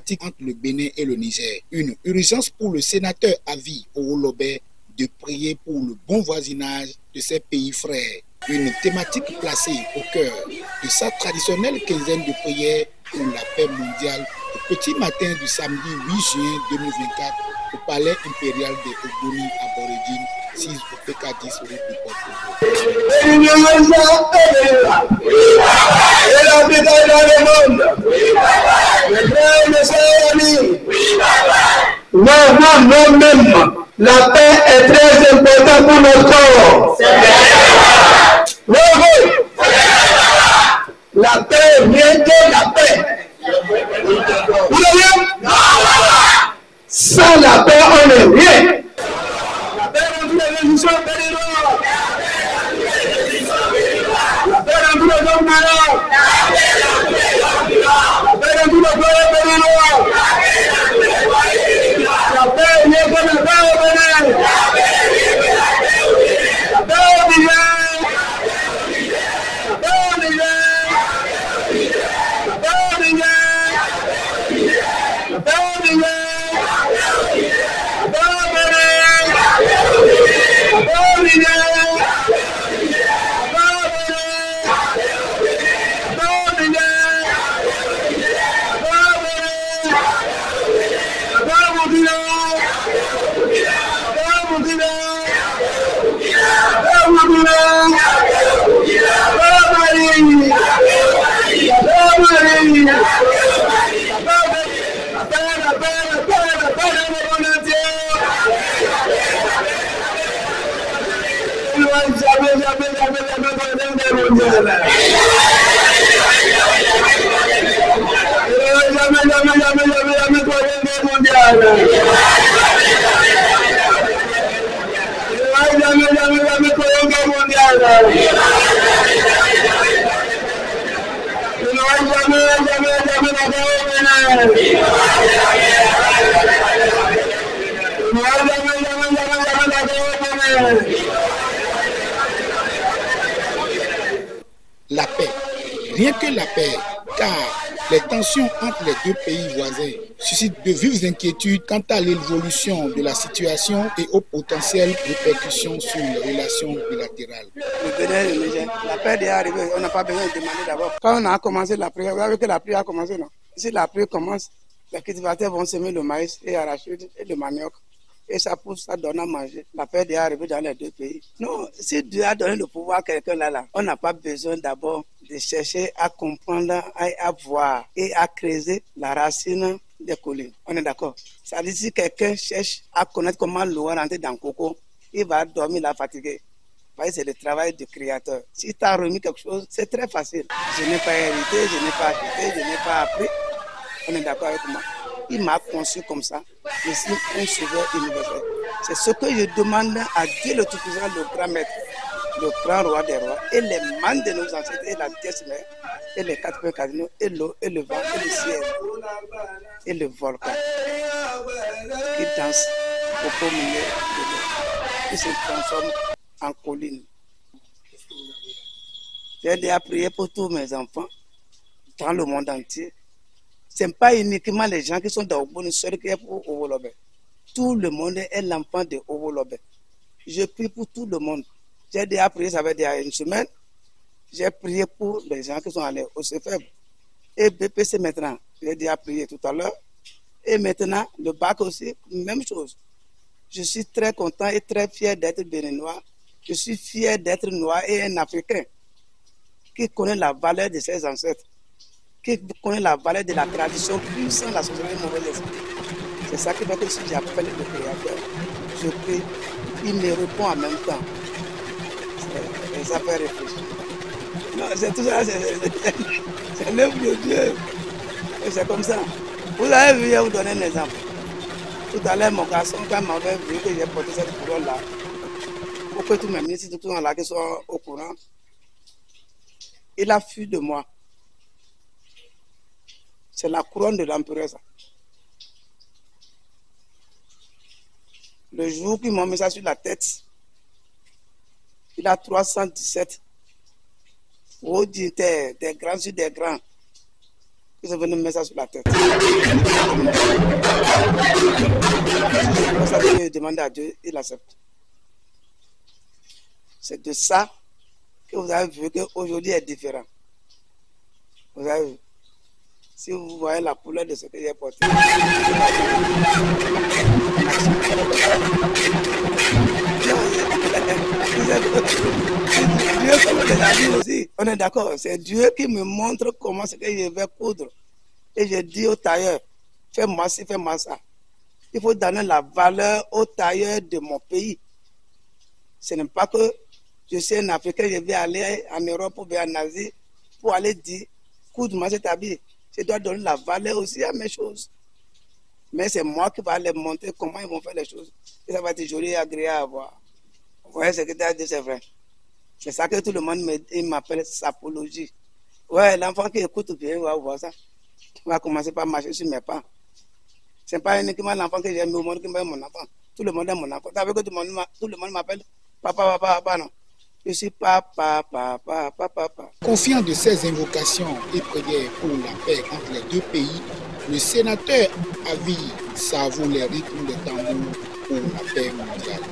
diplomatique entre le Bénin et le Niger. Une urgence pour le sénateur Avi Owolobé de prier pour le bon voisinage de ses pays frères. Une thématique placée au cœur de sa traditionnelle quinzaine de prières pour la paix mondiale au petit matin du samedi 8 juin 2024 au palais impérial des Ogoni aborigines 6 au PK10 rue du Port. Non, même. La paix est très importante pour notre corps. La paix vient de la paix. Vous voyez? Sans la paix, on n'est rien. La paix rend tous les révolutions périront. La paix rend tous les hommes malades. La paix rend tous les corps périront. La paix vient comme la paix au Bénin. La paix au Niger. La paix au Niger. La paix au Niger. La paix au Niger. La paix au Bénin. La paix au Niger. La paix, rien que la paix, car les tensions entre les deux pays voisins suscitent de vives inquiétudes quant à l'évolution de la situation et aux potentielles répercussions sur les relations bilatérales. Le Bénin et le Niger, la paix est arrivée, on n'a pas besoin de demander d'abord. Quand on a commencé la prière, vous savez que la prière a commencé, non? Si la prière commence, les cultivateurs vont semer le maïs et arachide et le manioc. Et ça pousse, ça donne à manger. La paix est arrivée dans les deux pays. Non, si Dieu a donné le pouvoir à quelqu'un là, on n'a pas besoin d'abord de chercher à comprendre, à voir et à creuser la racine des collines. On est d'accord? Ça veut dire si quelqu'un cherche à connaître comment l'eau rentrer dans le coco, il va dormir là fatigué. C'est le travail du créateur. Si tu as remis quelque chose, c'est très facile. Je n'ai pas hérité, je n'ai pas acheté, je n'ai pas appris. On est d'accord avec moi? Il m'a conçu comme ça. Je suis un sauveur universel. C'est ce que je demande à Dieu le Tout-Puissant, le grand maître, le grand roi des rois, et les membres de nos ancêtres, et la pièce mère, et les quatre points cardinaux, et l'eau, et le vent, et le ciel, et le volcan, qui danse au milieu de l'eau, qui se transforme en colline. J'ai déjà prié pour tous mes enfants dans le monde entier. Ce n'est pas uniquement les gens qui sont dans Ogboni seul qui est pour Owolobé. Tout le monde est l'enfant de Owolobé. Je prie pour tout le monde. J'ai déjà prié, ça fait déjà une semaine. J'ai prié pour les gens qui sont allés au CFM. Et BPC maintenant, j'ai déjà prié tout à l'heure. Et maintenant, le bac aussi, même chose. Je suis très content et très fier d'être béninois. Je suis fier d'être noir et un Africain qui connaît la valeur de ses ancêtres, qui connaît la valeur de la tradition puissante de la société mauvaise. C'est ça qui fait que si j'appelle le Créateur, je prie, il me répond en même temps. Ça fait réfléchir. Non, c'est tout ça, c'est l'œuvre de Dieu. Et c'est comme ça. Vous avez vu, je vais vous donner un exemple. Tout à l'heure, mon garçon, quand il m'avait vu que j'ai porté cette couronne-là, pour que tous mes ministres, tous là qui sont au courant, il a fui de moi. C'est la couronne de l'empereur, ça. Le jour qu'ils m'ont mis ça sur la tête, il a 317. Oh, des grands sur des grands. Ils sont venus me mettre ça sur la tête. C'est pour ça que je demande à Dieu, il accepte. C'est de ça que vous avez vu qu'aujourd'hui est différent. Vous avez vu. Si vous voyez la couleur de ce que j'ai porté. Dieu, comme on l'a dit aussi, on est d'accord, c'est Dieu qui me montre comment c'est que je vais coudre. Et je dis au tailleur, fais-moi ci, fais-moi ça. Il faut donner la valeur au tailleur de mon pays. Ce n'est pas que je suis un Africain, je vais aller en Europe ou bien en Asie pour aller dire, coudre-moi cet habit. Je dois donner la valeur aussi à mes choses. Mais c'est moi qui vais leur montrer comment ils vont faire les choses. Et ça va être joli et agréable à voir. Vous voyez ce que tu as dit, c'est vrai. C'est ça que tout le monde m'appelle sapologie. Ouais, l'enfant qui écoute bien va voir ça. Il va commencer par marcher sur mes pas. Ce n'est pas uniquement l'enfant que j'aime au monde qui m'aime mon enfant. Tout le monde est mon enfant. Tu savez que tout le monde m'appelle papa, papa, papa, non. Je suis papa, papa, papa, papa. Confiant de ces invocations et prières pour la paix entre les deux pays, le sénateur Avi savoure les rythmes des tambours pour la paix mondiale.